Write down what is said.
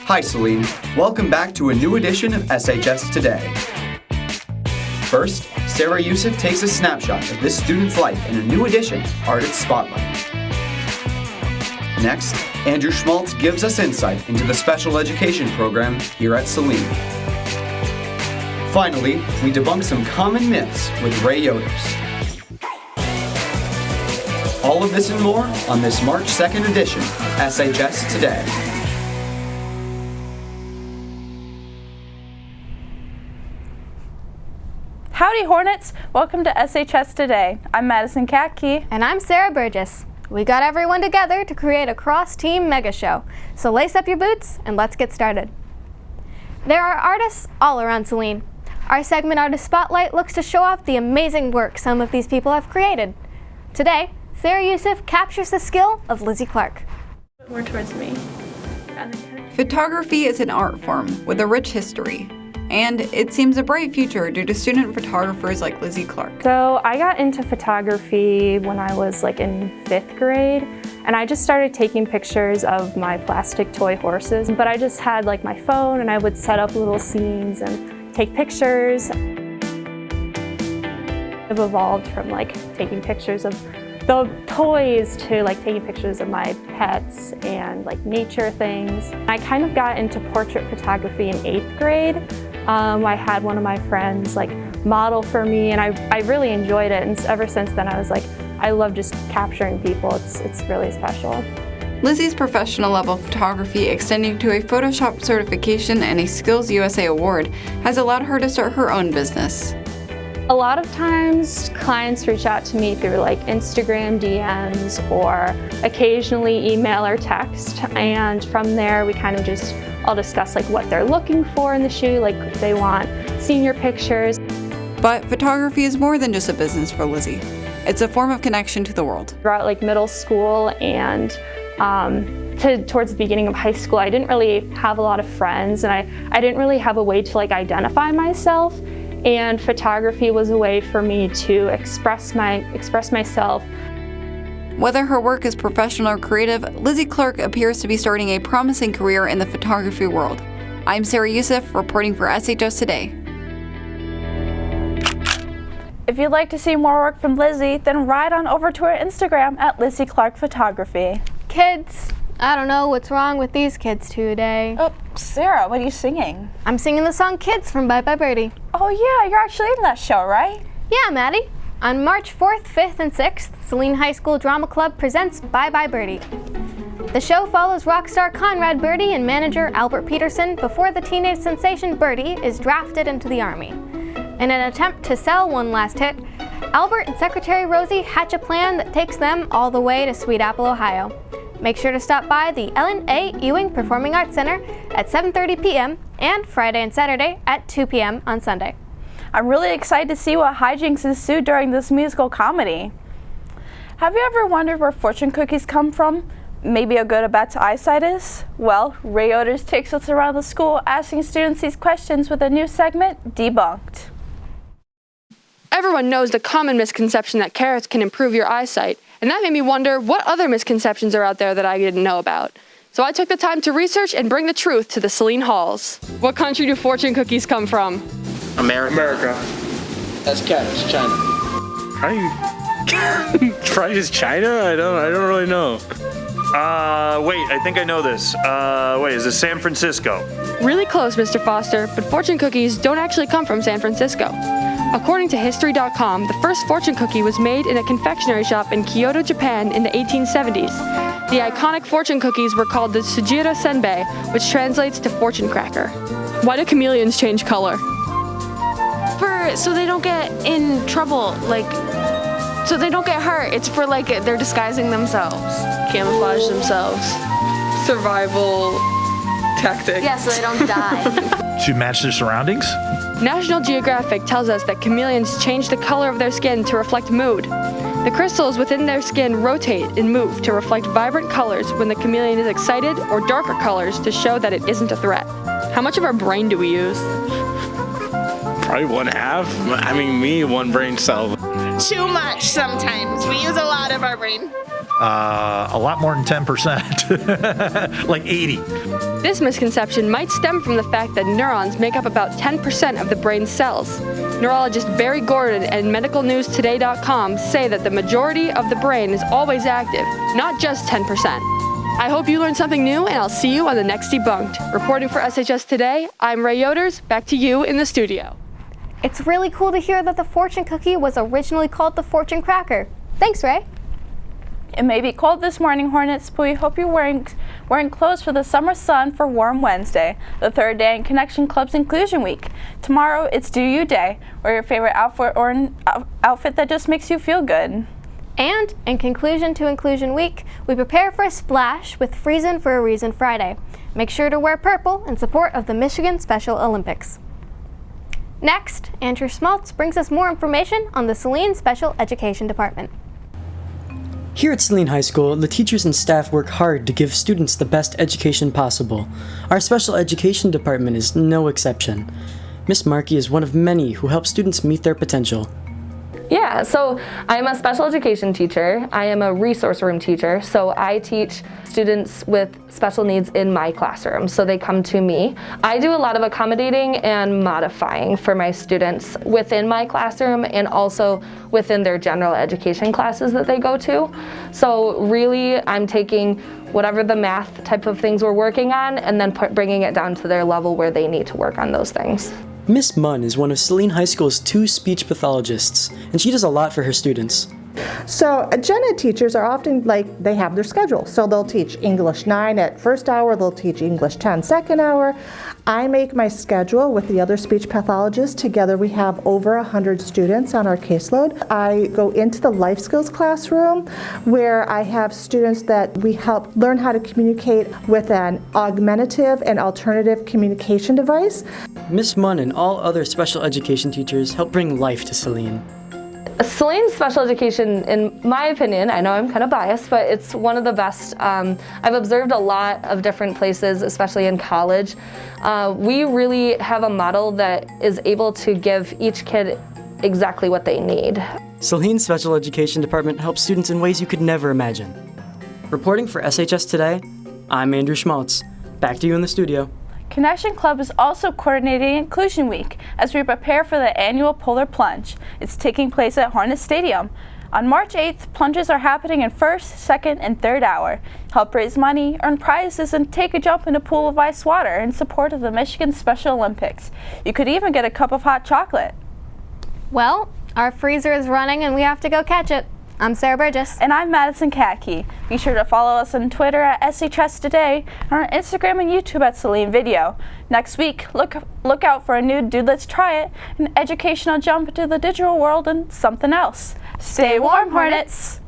Hi, Saline. Welcome back to a new edition of SHS Today. First, Sarah Youssef takes a snapshot of this student's life in a new edition, Artist Spotlight. Next, Andrew Schmaltz gives us insight into the special education program here at Saline. Finally, we debunk some common myths with Ray Yoders. All of this and more on this March 2nd edition of SHS Today. Howdy Hornets! Welcome to SHS Today. I'm Madison Katke. And I'm Sarah Burgess. We got everyone together to create a cross-team mega show. So lace up your boots and let's get started. There are artists all around Saline. Our segment Artist Spotlight looks to show off the amazing work some of these people have created. Today, Sarah Youssef captures the skill of Lizzie Clark. More towards me. Photography is an art form with a rich history, and it seems a bright future due to student photographers like Lizzie Clark. So I got into photography when I was in 5th grade, and I just started taking pictures of my plastic toy horses. But I just had my phone and I would set up little scenes and take pictures. I've evolved from taking pictures of the toys to taking pictures of my pets and nature things. I kind of got into portrait photography in 8th grade. I had one of my friends model for me, and I really enjoyed it, and ever since then I was I love just capturing people. It's really special. Lizzie's professional level photography, extending to a Photoshop certification and a Skills USA award, has allowed her to start her own business. A lot of times clients reach out to me through Instagram DMs or occasionally email or text, and from there we kind of just all discuss what they're looking for in the shoot, they want senior pictures. But photography is more than just a business for Lizzie. It's a form of connection to the world. Throughout middle school and towards the beginning of high school, I didn't really have a lot of friends, and I didn't really have a way to identify myself. And photography was a way for me to express myself. Whether her work is professional or creative, Lizzie Clark appears to be starting a promising career in the photography world. I'm Sarah Youssef, reporting for SHS Today. If you'd like to see more work from Lizzie, then ride on over to her Instagram at Lizzie Clark Photography. Kids, I don't know what's wrong with these kids today. Oh, Sarah, what are you singing? I'm singing the song Kids from Bye Bye Birdie. Oh yeah, you're actually in that show, right? Yeah, Maddie. On March 4th, 5th, and 6th, Saline High School Drama Club presents Bye Bye Birdie. The show follows rock star Conrad Birdie and manager Albert Peterson before the teenage sensation Birdie is drafted into the Army. In an attempt to sell one last hit, Albert and Secretary Rosie hatch a plan that takes them all the way to Sweet Apple, Ohio. Make sure to stop by the Ellen A. Ewing Performing Arts Center at 7:30 p.m. and Friday and Saturday at 2 p.m. on Sunday. I'm really excited to see what hijinks ensue during this musical comedy. Have you ever wondered where fortune cookies come from? Maybe a good or bad to eyesight is? Well, Ray Yoders takes us around the school asking students these questions with a new segment, DeBunk'd. Everyone knows the common misconception that carrots can improve your eyesight, and that made me wonder what other misconceptions are out there that I didn't know about. So I took the time to research and bring the truth to the Saline halls. What country do fortune cookies come from? America. That's cat. It's China. Probably just China? I don't really know. Wait, I think I know this. Wait, is it San Francisco? Really close, Mr. Foster, but fortune cookies don't actually come from San Francisco. According to History.com, the first fortune cookie was made in a confectionery shop in Kyoto, Japan in the 1870s. The iconic fortune cookies were called the Sujira Senbei, which translates to fortune cracker. Why do chameleons change color? So they don't get in trouble, so they don't get hurt. It's for they're disguising themselves, camouflage themselves. Survival tactic. Yeah, so they don't die. To match their surroundings? National Geographic tells us that chameleons change the color of their skin to reflect mood. The crystals within their skin rotate and move to reflect vibrant colors when the chameleon is excited, or darker colors to show that it isn't a threat. How much of our brain do we use? Probably 1/2. Me, one brain cell. Too much sometimes. We use a lot of our brain. a lot more than 10%, like 80. This misconception might stem from the fact that neurons make up about 10% of the brain's cells. Neurologist Barry Gordon and medicalnewstoday.com say that the majority of the brain is always active, not just 10%. I hope you learned something new, and I'll see you on the next Debunked. Reporting for SHS Today, I'm Ray Yoders. Back to you in the studio. It's really cool to hear that the fortune cookie was originally called the fortune cracker. Thanks, Ray. It may be cold this morning, Hornets, but we hope you're wearing clothes for the summer sun for Warm Wednesday, the third day in Connection Club's Inclusion Week. Tomorrow, it's Do You Day, or your favorite outfit or an outfit that just makes you feel good. And in conclusion to Inclusion Week, we prepare for a splash with Friesen for a Reason Friday. Make sure to wear purple in support of the Michigan Special Olympics. Next, Andrew Schmaltz brings us more information on the Saline Special Education Department. Here at Saline High School, the teachers and staff work hard to give students the best education possible. Our special education department is no exception. Miss Markey is one of many who help students meet their potential. Yeah, so I'm a special education teacher. I am a resource room teacher, so I teach students with special needs in my classroom, so they come to me. I do a lot of accommodating and modifying for my students within my classroom and also within their general education classes that they go to. So really, I'm taking whatever the math type of things we're working on and then bringing it down to their level where they need to work on those things. Miss Munn is one of Saline High School's 2 speech pathologists, and she does a lot for her students. So gen ed teachers are often they have their schedule. So they'll teach English 9 at first hour, they'll teach English 10 second hour. I make my schedule with the other speech pathologists. Together we have over 100 students on our caseload. I go into the life skills classroom where I have students that we help learn how to communicate with an augmentative and alternative communication device. Miss Munn and all other special education teachers help bring life to Saline. Saline special education, in my opinion, I know I'm kind of biased, but it's one of the best. I've observed a lot of different places, especially in college. We really have a model that is able to give each kid exactly what they need. Saline's special education department helps students in ways you could never imagine. Reporting for SHS Today, I'm Andrew Schmaltz. Back to you in the studio. Connection Club is also coordinating Inclusion Week as we prepare for the annual Polar Plunge. It's taking place at Hornet Stadium. On March 8th, plunges are happening in first, second, and third hour. Help raise money, earn prizes, and take a jump in a pool of ice water in support of the Michigan Special Olympics. You could even get a cup of hot chocolate. Well, our freezer is running and we have to go catch it. I'm Sarah Burgess. And I'm Madison Katke. Be sure to follow us on Twitter at SHS Today and on Instagram and YouTube at Saline Video. Next week, look out for a new Dude Let's Try It, an educational jump into the digital world, and something else. Stay warm, Hornets!